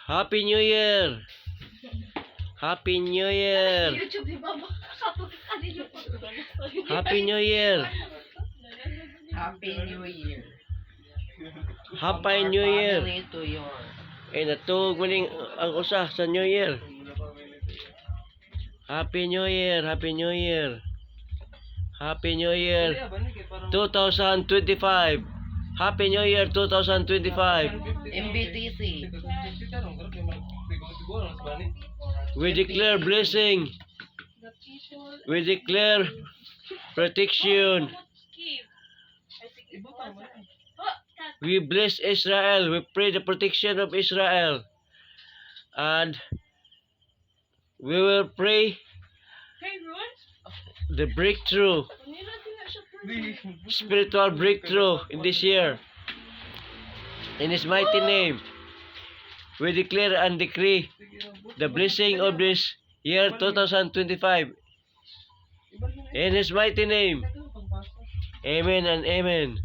Happy New Year! Happy New Year! YouTube ni Baba. Happy New Year! Happy New Year. Happy New Year! Family to your. Natug maning ang usa sa New Year. Happy New Year! Happy New Year! Happy New Year 2025! Happy New Year 2025! MBTC. We declare blessing. We declare protection. We bless Israel. We pray the protection of Israel. And we will pray the breakthrough, spiritual breakthrough in this year. In His mighty name, we declare and decree the blessing of this year 2025. In His mighty name, amen and amen.